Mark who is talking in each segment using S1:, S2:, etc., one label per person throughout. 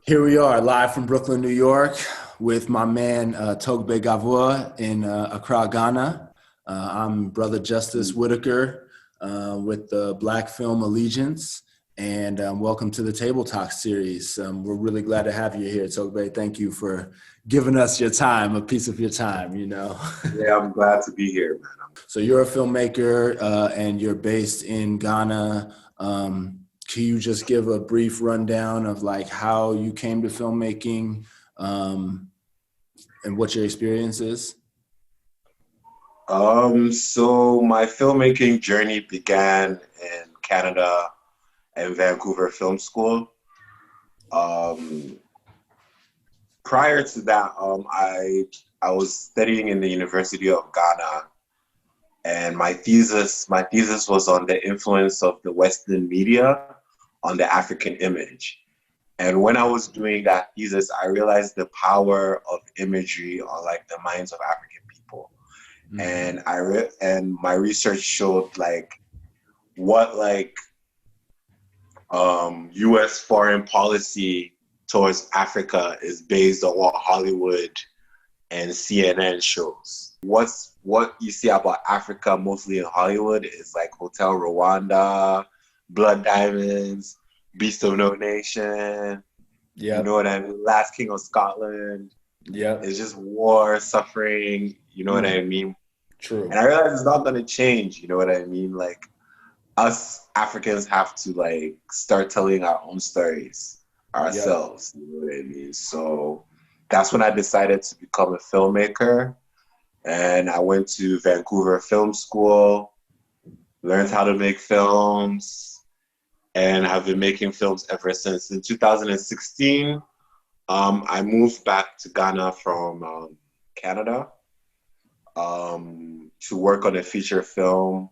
S1: Here we are, live from Brooklyn, New York, with my man Togbe Gavua in Accra, Ghana. I'm Brother Justice Whitaker with the Black Film Allegiance, and welcome to the Table Talks series. We're really glad to have you here, Togbe. Thank you for giving us your time, a piece of your time, you know.
S2: Yeah, I'm glad to be here, man.
S1: So you're a filmmaker and you're based in Ghana. Can you just give a brief rundown of like how you came to filmmaking and what your experience is?
S2: So my filmmaking journey began in Canada and Vancouver Film School. Prior to that, I was studying in the University of Ghana, and my thesis was on the influence of the Western media on the African image. And when I was doing that thesis, I realized the power of imagery on like the minds of African people. Mm-hmm. And my research showed like what US foreign policy towards Africa is based on what Hollywood and CNN shows. What you see about Africa mostly in Hollywood is like Hotel Rwanda, Blood Diamonds, Beast of No Nation. Yeah, you know what I mean? Last King of Scotland. Yeah, it's just war, suffering. You know what I mean?
S1: True.
S2: And I realize it's not gonna change. You know what I mean? Like us Africans have to like start telling our own stories ourselves. Yep. You know what I mean? So that's when I decided to become a filmmaker, and I went to Vancouver Film School, learned how to make films, and have been making films ever since. In 2016, I moved back to Ghana from Canada to work on a feature film.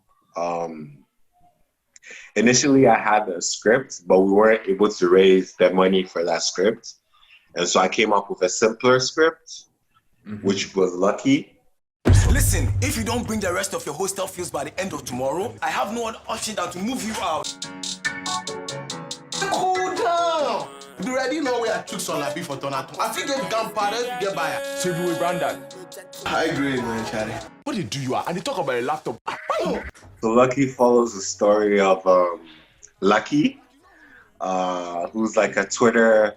S2: Initially, I had a script, but we weren't able to raise the money for that script. And so I came up with a simpler script, which was Lucky.
S3: Listen, if you don't bring the rest of your hostel fees by the end of tomorrow, I have no other option than to move you out. Cool down. You already know where I took some like for Tonato. I think get gunpowder, get buyer.
S4: So you will brand that.
S3: High grade, man, Charlie.
S4: What do you do? You are, and they talk about a laptop.
S2: So Lucky follows the story of Lucky, who's like a Twitter.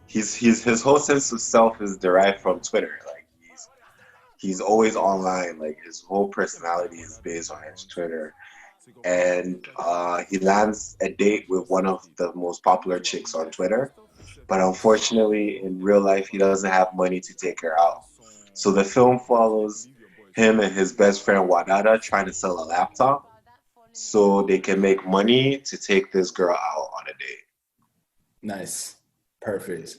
S2: His whole sense of self is derived from Twitter. Like he's always online. Like his whole personality is based on his Twitter. And he lands a date with one of the most popular chicks on Twitter. But unfortunately, in real life, he doesn't have money to take her out. So the film follows him and his best friend Wadada trying to sell a laptop so they can make money to take this girl out on a date.
S1: Nice. Perfect.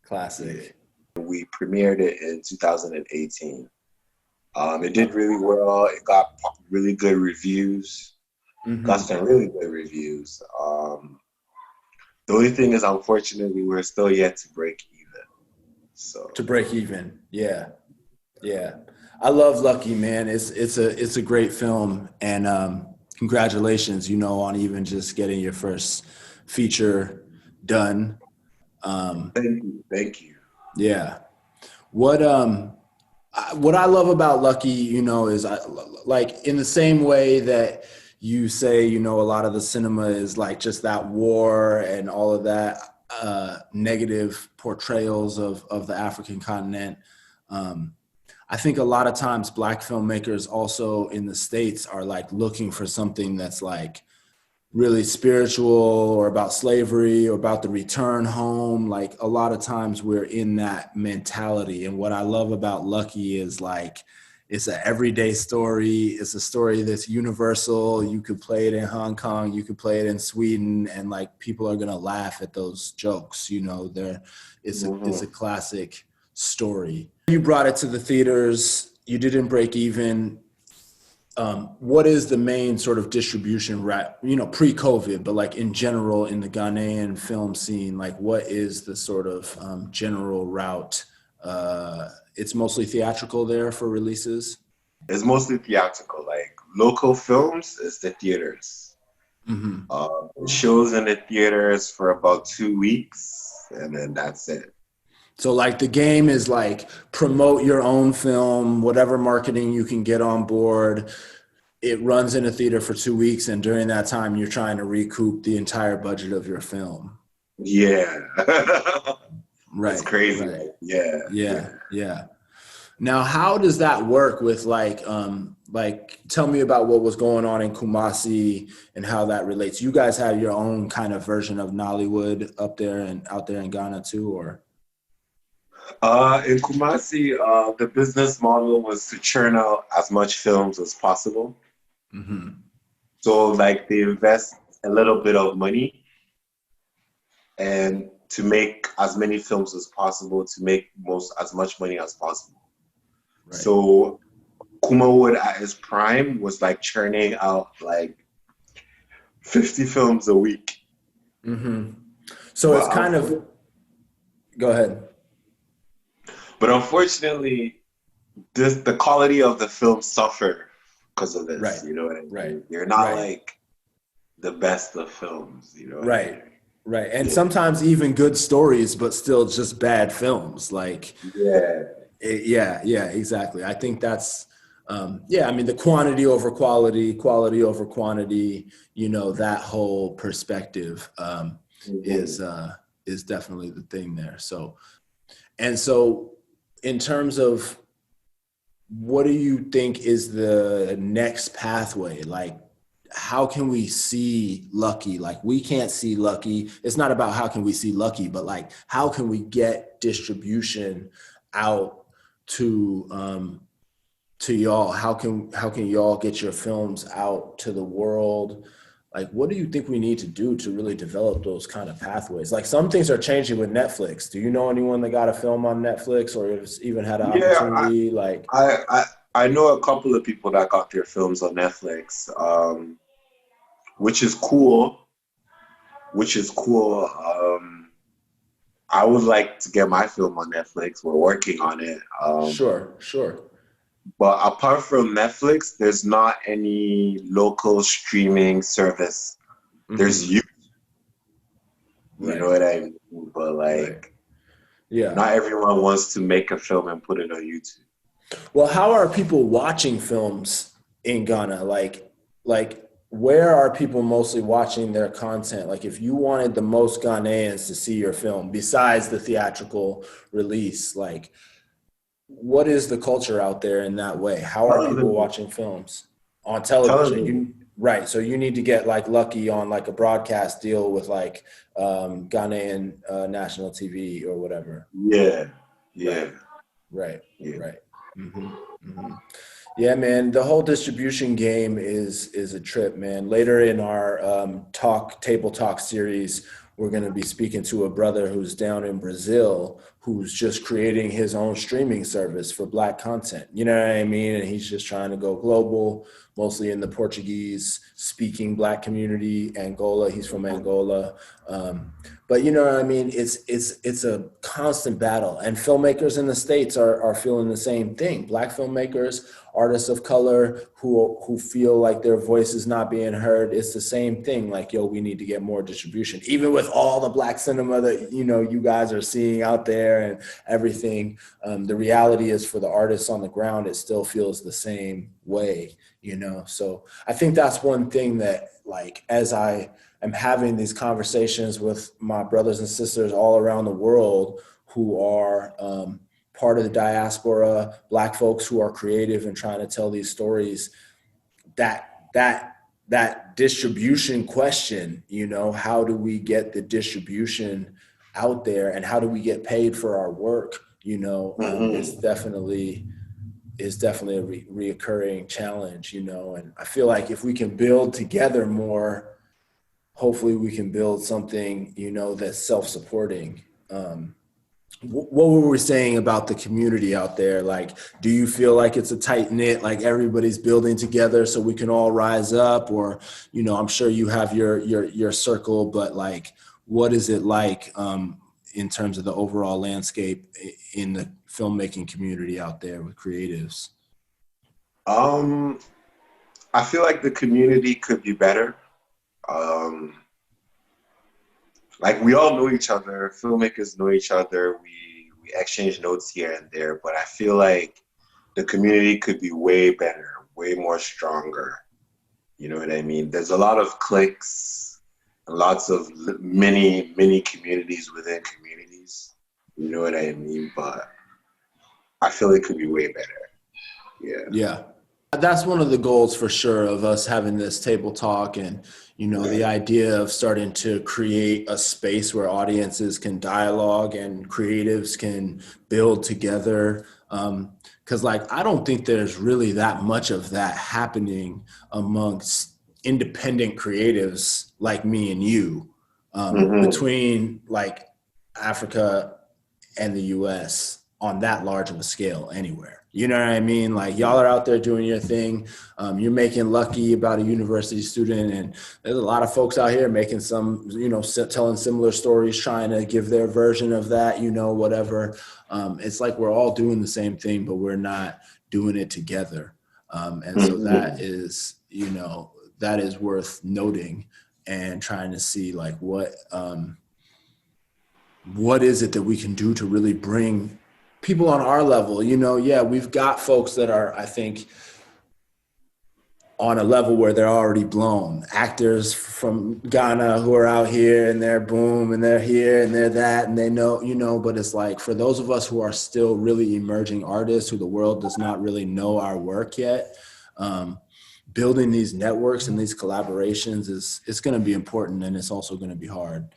S1: Classic.
S2: We premiered it in 2018. It did really well. It got really good reviews. Got some really good reviews. The only thing is, unfortunately, we're still yet to break even. So
S1: to break even, yeah. I love Lucky, man. It's a great film, and congratulations, on even just getting your first feature done.
S2: Thank you.
S1: Yeah. What I love about Lucky, is like in the same way that you say, a lot of the cinema is like just that war and all of that negative portrayals of the African continent. I think a lot of times Black filmmakers also in the States are like looking for something that's like really spiritual or about slavery or about the return home. Like a lot of times we're in that mentality. And what I love about Lucky is like, it's an everyday story. It's a story that's universal. You could play it in Hong Kong, you could play it in Sweden, and like people are gonna laugh at those jokes. It's a classic story. You brought it to the theaters. You didn't break even. What is the main sort of distribution route, pre-COVID, but like in general in the Ghanaian film scene, like what is the sort of general route? It's mostly theatrical there for releases?
S2: It's mostly theatrical. Like local films is the theaters. Shows in the theaters for about 2 weeks. and then that's it.
S1: So like the game is like promote your own film, whatever marketing you can get on board. It runs in a theater for 2 weeks, and during that time, you're trying to recoup the entire budget of your film.
S2: Yeah.
S1: Right.
S2: It's crazy.
S1: Right.
S2: Yeah.
S1: Yeah. Now, how does that work with like tell me about what was going on in Kumasi and how that relates. You guys have your own kind of version of Nollywood up there and out there in Ghana too, or?
S2: In Kumasi, the business model was to churn out as much films as possible.
S1: Mm-hmm.
S2: So like they invest a little bit of money and to make as many films as possible, to make as much money as possible. Right. So Kumawood at its prime was like churning out like 50 films a week.
S1: Mm-hmm. So it's kind of, go ahead.
S2: But unfortunately, the quality of the film suffer because of this.
S1: Right.
S2: You know what I mean?
S1: Right.
S2: You're not like the best of films, you know?
S1: Right.
S2: I mean?
S1: Right. And sometimes even good stories, but still just bad films. Like, yeah, exactly. I think that's, I mean, the quantity over quality, quality over quantity, you know, that whole perspective is definitely the thing there. So in terms of what do you think is the next pathway? Like, how can we see Lucky? Like, we can't see Lucky. It's not about how can we see Lucky, but like, how can we get distribution out to y'all? How can y'all get your films out to the world? Like, what do you think we need to do to really develop those kind of pathways? Like, some things are changing with Netflix. Do you know anyone that got a film on Netflix or has even had an opportunity?
S2: I know a couple of people that got their films on Netflix, which is cool. I would like to get my film on Netflix. We're working on it.
S1: Sure.
S2: But apart from Netflix, there's not any local streaming service. Mm-hmm. There's YouTube. You know what I mean? But like, not everyone wants to make a film and put it on YouTube.
S1: Well, how are people watching films in Ghana? Like where are people mostly watching their content? Like, if you wanted the most Ghanaians to see your film besides the theatrical release, like, what is the culture out there in that way? How are people watching films on television? So you need to get like Lucky on like a broadcast deal with like Ghanaian national TV or whatever. Right. Mm-hmm. Yeah, man. The whole distribution game is a trip, man. Later in our Table Talk series, we're going to be speaking to a brother who's down in Brazil who's just creating his own streaming service for Black content. You know what I mean? And he's just trying to go global, mostly in the Portuguese-speaking Black community, Angola. He's from Angola. But you know what I mean? It's a constant battle. And filmmakers in the States are feeling the same thing. Black filmmakers, artists of color who feel like their voice is not being heard. It's the same thing. Like, yo, we need to get more distribution. Even with all the Black cinema that, you know, you guys are seeing out there and everything, the reality is for the artists on the ground, it still feels the same way, you know? So I think that's one thing that, like, as I am having these conversations with my brothers and sisters all around the world who are part of the diaspora, Black folks who are creative and trying to tell these stories, that distribution question, you know, how do we get the distribution out there and how do we get paid for our work, you know, is definitely a reoccurring challenge, you know. And I feel like if we can build together more, hopefully we can build something, you know, that's self-supporting. What were we saying about the community out there? Like, do you feel like it's a tight knit, like everybody's building together so we can all rise up? Or, you know, I'm sure you have your circle, but like, what is it like in terms of the overall landscape in the filmmaking community out there with creatives?
S2: I feel like the community could be better. like we all know each other, filmmakers know each other, we exchange notes here and there, but I feel like the community could be way better, way more stronger. You know what I mean? There's a lot of cliques, lots of mini communities within communities. You know what I mean? But I feel it could be way better. Yeah.
S1: Yeah. That's one of the goals for sure of us having this table talk, and, you know, the idea of starting to create a space where audiences can dialogue and creatives can build together. Because like, I don't think there's really that much of that happening amongst independent creatives like me and you, between like Africa and the US on that large of a scale anywhere. You know what I mean? Like, y'all are out there doing your thing. You're making Lucky about a university student, and there's a lot of folks out here making some, you know, telling similar stories, trying to give their version of that, you know, whatever. It's like we're all doing the same thing, but we're not doing it together. And so that is, you know, that is worth noting and trying to see like what is it that we can do to really bring people on our level. You know, yeah, we've got folks that are, I think, on a level where they're already blown. Actors from Ghana who are out here and they're boom and they're here and they're that and they know, you know, but it's like for those of us who are still really emerging artists who the world does not really know our work yet, building these networks and these collaborations it's going to be important, and it's also going to be hard.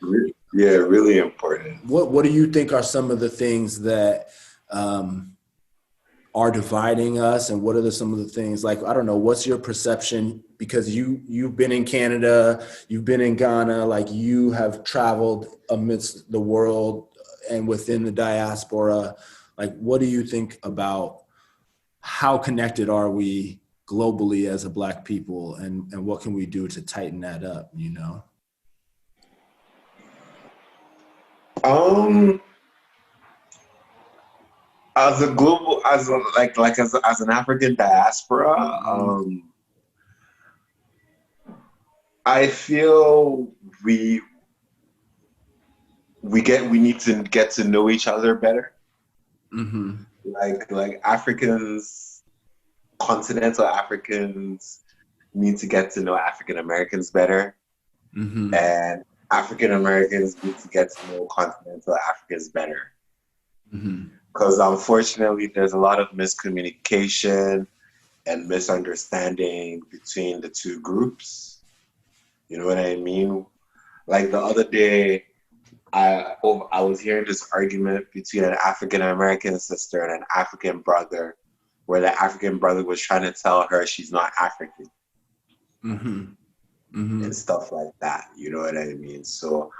S2: Yeah, really important.
S1: What do you think are some of the things that are dividing us, and what are some of the things, like, I don't know, what's your perception, because you've been in Canada, you've been in Ghana, like you have traveled amidst the world and within the diaspora, like what do you think about how connected are we globally as a Black people, and what can we do to tighten that up, you know?
S2: As a global, as an African diaspora, I feel we need to get to know each other better. Like Africans, continental Africans need to get to know African Americans better, and African Americans need to get to know continental Africans better. Because unfortunately, there's a lot of miscommunication and misunderstanding between the two groups. You know what I mean? Like the other day, I was hearing this argument between an African American sister and an African brother, where the African brother was trying to tell her she's not African. And stuff like that. You know what I mean? So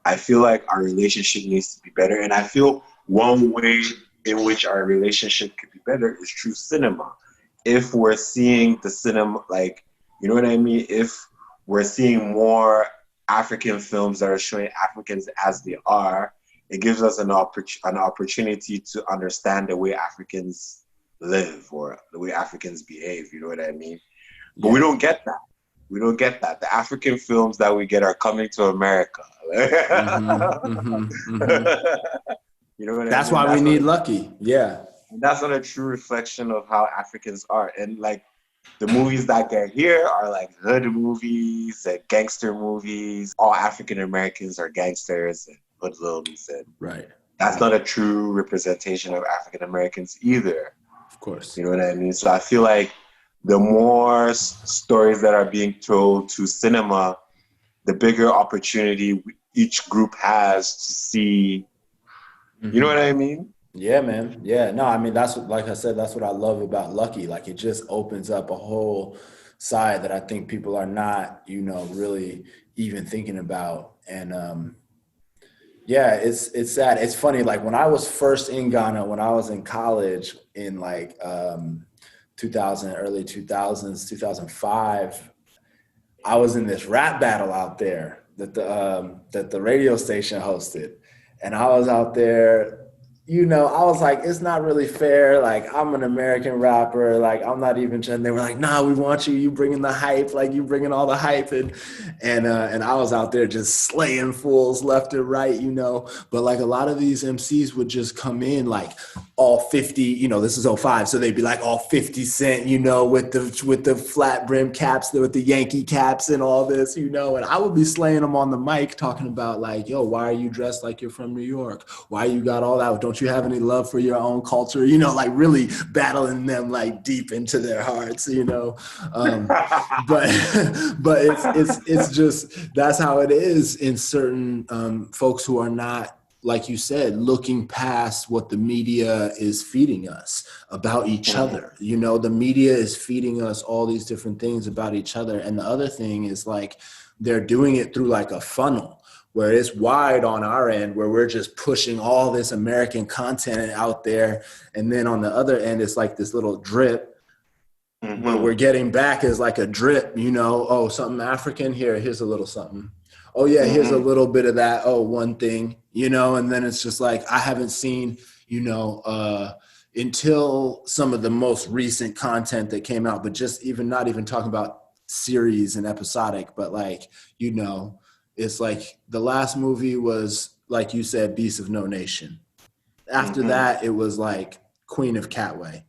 S2: I feel like our relationship needs to be better. And I feel one way in which our relationship could be better is through cinema. If we're seeing the cinema, like, you know what I mean? If we're seeing more African films that are showing Africans as they are, it gives us an opportunity to understand the way Africans live or the way Africans behave. You know what I mean? But we don't get that. We don't get that. The African films that we get are coming to America. You know what
S1: That's
S2: I mean?
S1: why we need Lucky. Yeah.
S2: That's not a true reflection of how Africans are. And like the movies that get here are like hood movies and gangster movies. All African Americans are gangsters and hoodlums. And that's not a true representation of African Americans either.
S1: Of course.
S2: You know what I mean? So I feel like the more stories that are being told to cinema, the bigger opportunity each group has to see. You know what I mean?
S1: Yeah, man. Yeah, no, I mean, that's what, like I said, that's what I love about Lucky. Like, it just opens up a whole side that I think people are not, you know, really even thinking about. And yeah, it's sad. It's funny. Like when I was first in Ghana, when I was in college in like 2000, early 2000s, 2005, I was in this rap battle out there that the radio station hosted. And I was out there you know, I was like, it's not really fair. Like, I'm an American rapper. Like, I'm not even trying. They were like, nah, we want you. You bringing the hype. Like, you bringing all the hype. And I was out there just slaying fools left and right, you know. But like a lot of these MCs would just come in like all 50, you know, this is '05. So they'd be like all 50 Cent, you know, with the flat brim caps, with the Yankee caps and all this, you know. And I would be slaying them on the mic talking about like, yo, why are you dressed like you're from New York? Why you got all that? Don't you have any love for your own culture? You know, like really battling them like deep into their hearts, you know. But it's just that's how it is in certain folks who are not, like you said, looking past what the media is feeding us about each other. You know, the media is feeding us all these different things about each other. And the other thing is like they're doing it through like a funnel, where it's wide on our end, where we're just pushing all this American content out there. And then on the other end, it's like this little drip. What we're getting back is like a drip, you know, oh, something African here, here's a little something. Oh yeah, here's a little bit of that, oh, one thing, you know, and then it's just like, I haven't seen, you know, until some of the most recent content that came out, but just even not even talking about series and episodic, but like, you know, it's like the last movie was, like you said, Beast of No Nation. After that, it was like Queen of Catway.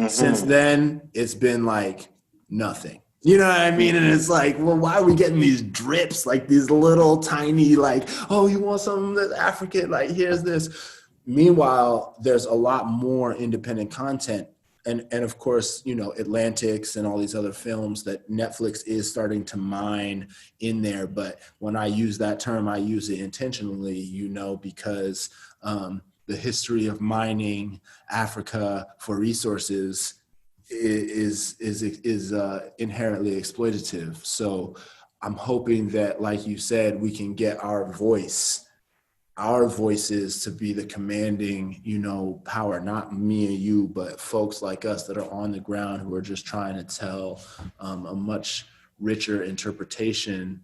S1: Since then, it's been like nothing. You know what I mean? And it's like, well, why are we getting these drips, like these little tiny, like, oh, you want something that's African? Like, here's this. Meanwhile, there's a lot more independent content. And of course, you know, Atlantics and all these other films that Netflix is starting to mine in there. But when I use that term, I use it intentionally, you know, because the history of mining Africa for resources is inherently exploitative. So I'm hoping that, like you said, we can get our voices to be the commanding, you know, power, not me and you, but folks like us that are on the ground who are just trying to tell a much richer interpretation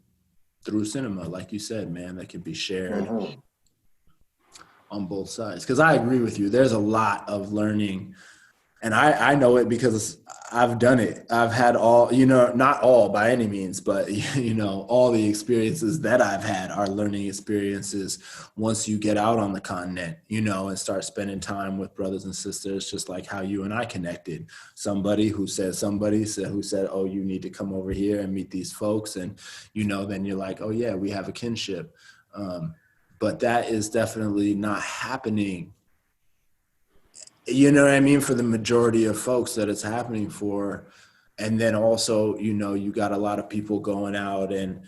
S1: through cinema, like you said, man, that could be shared on both sides. Because I agree with you, there's a lot of learning. And I know it because I've done it. I've had all, you know, not all by any means, but, you know, all the experiences that I've had are learning experiences once you get out on the continent, you know, and start spending time with brothers and sisters, just like how you and I connected. Somebody who said, oh, you need to come over here and meet these folks. And, you know, then you're like, oh, yeah, we have a kinship. But that is definitely not happening. You know what I mean? For the majority of folks that it's happening for. And then also, you know, you got a lot of people going out and,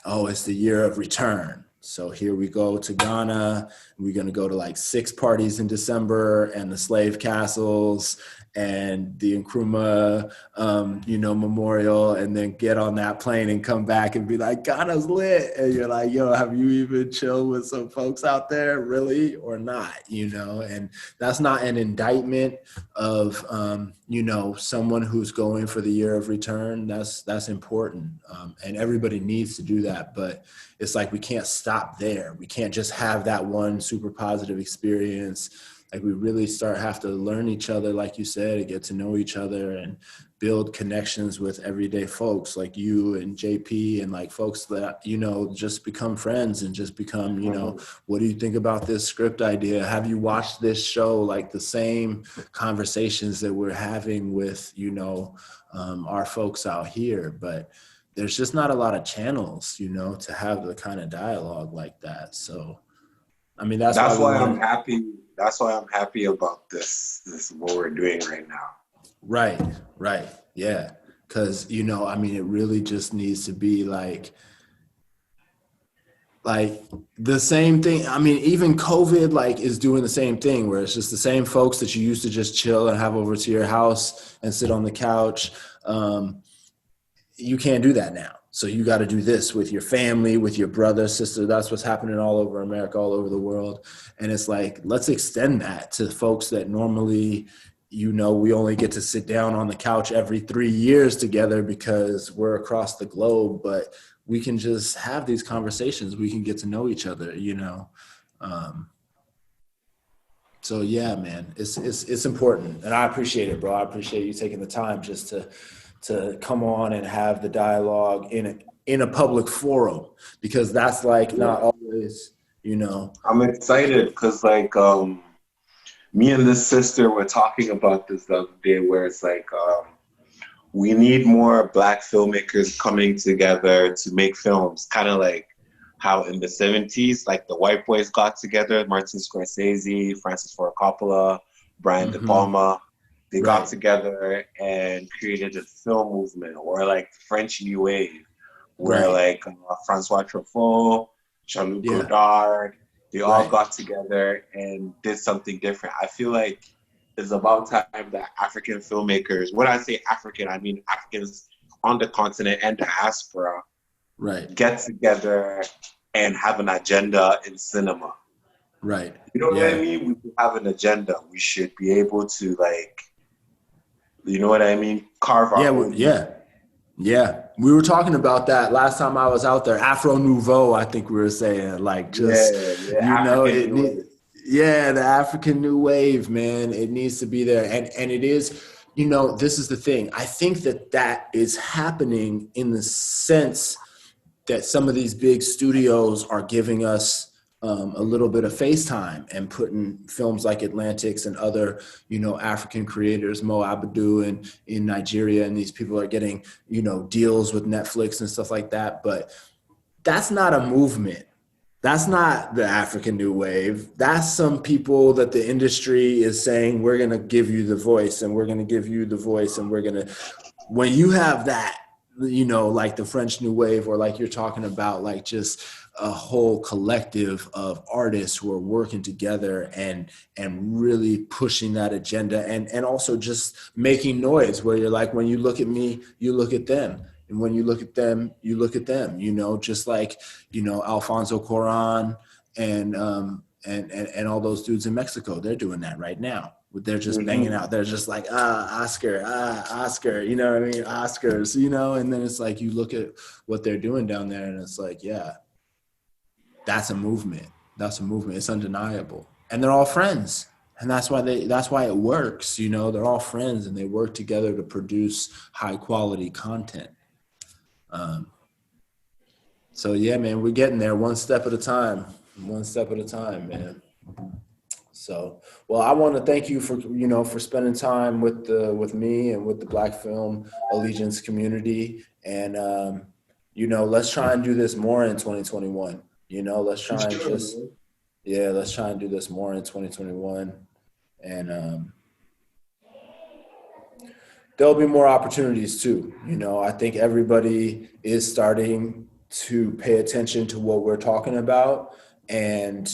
S1: it's the year of return. So here we go to Ghana. We're going to go to like 6 parties in December and the slave castles and the Nkrumah, memorial, and then get on that plane and come back and be like, Ghana's lit. And you're like, yo, have you even chilled with some folks out there, really, or not, you know? And that's not an indictment of, someone who's going for the year of return. That's important. And everybody needs to do that. But it's like, we can't stop there. We can't just have that one super positive experience. Like, we really have to learn each other, like you said, and get to know each other and build connections with everyday folks like you and JP and like folks that, you know, just become friends and just become, you know, what do you think about this script idea? Have you watched this show? Like the same conversations that we're having with, you know, our folks out here. But there's just not a lot of channels, you know, to have the kind of dialogue like that. So, I mean, that's why I'm
S2: happy. That's why I'm happy about this what we're doing right now.
S1: Right. Yeah. Because, you know, I mean, it really just needs to be like the same thing. I mean, even COVID like is doing the same thing, where it's just the same folks that you used to just chill and have over to your house and sit on the couch. You can't do that now. So you got to do this with your family, with your brother, sister. That's what's happening all over America, all over the world. And it's like, let's extend that to folks that normally, you know, we only get to sit down on the couch every 3 years together because we're across the globe, but we can just have these conversations. We can get to know each other, you know? So yeah, man, it's important, and I appreciate it, bro. I appreciate you taking the time just to come on and have the dialogue in a public forum, because that's like not always, you know.
S2: I'm excited because like me and this sister were talking about this the other day, where it's like we need more Black filmmakers coming together to make films, kind of like how in the 70s, like the white boys got together, Martin Scorsese, Francis Ford Coppola, Brian De Palma, they got together and created a film movement, or like the French New Wave, where like Francois Truffaut, Jean-Luc Godard, they all got together and did something different. I feel like it's about time that African filmmakers, when I say African, I mean Africans on the continent and diaspora, get together and have an agenda in cinema.
S1: Right.
S2: You know what I mean? We should have an agenda. We should be able to, like, you know what I mean? Carve our own.
S1: Yeah. We were talking about that last time I was out there. Afro Nouveau, I think we were saying, like, just, you know, the African New Wave, man. It needs to be there. And it is, you know, this is the thing. I think that is happening in the sense that some of these big studios are giving us a little bit of FaceTime and putting films like Atlantics and other, you know, African creators, Mo Abedu and in Nigeria, and these people are getting, you know, deals with Netflix and stuff like that. But that's not a movement. That's not the African New Wave. That's some people that the industry is saying, we're going to give you the voice, and we're going to give you the voice, and we're going to, when you have that, you know, like the French New Wave, or like you're talking about, like just a whole collective of artists who are working together and really pushing that agenda, and also just making noise, where you're like, when you look at me, you look at them. And when you look at them, you look at them, you know, just like, you know, Alfonso Cuarón and all those dudes in Mexico, they're doing that right now. They're just banging out. They're just like, Oscar, you know what I mean? Oscars, you know? And then it's like, you look at what they're doing down there, and it's like, yeah, that's a movement. That's a movement. It's undeniable. And they're all friends. And that's why it works. You know, they're all friends and they work together to produce high quality content. So yeah, man, we're getting there one step at a time, man. So, well, I want to thank you for, you know, for spending time with me and with the Black Film Allegiance community. And, you know, let's try and do this more in 2021. You know, let's try and let's try and do this more in 2021. And there'll be more opportunities too. You know, I think everybody is starting to pay attention to what we're talking about. And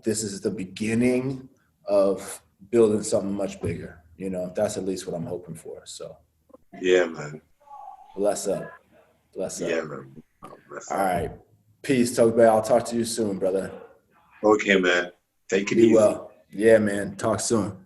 S1: this is the beginning of building something much bigger. You know, that's at least what I'm hoping for. So,
S2: yeah, man.
S1: Bless up.
S2: Yeah, man.
S1: All right. Peace, Togbe. I'll talk to you soon, brother.
S2: Okay, man. Take it
S1: Be
S2: easy.
S1: well. Yeah, man. Talk soon.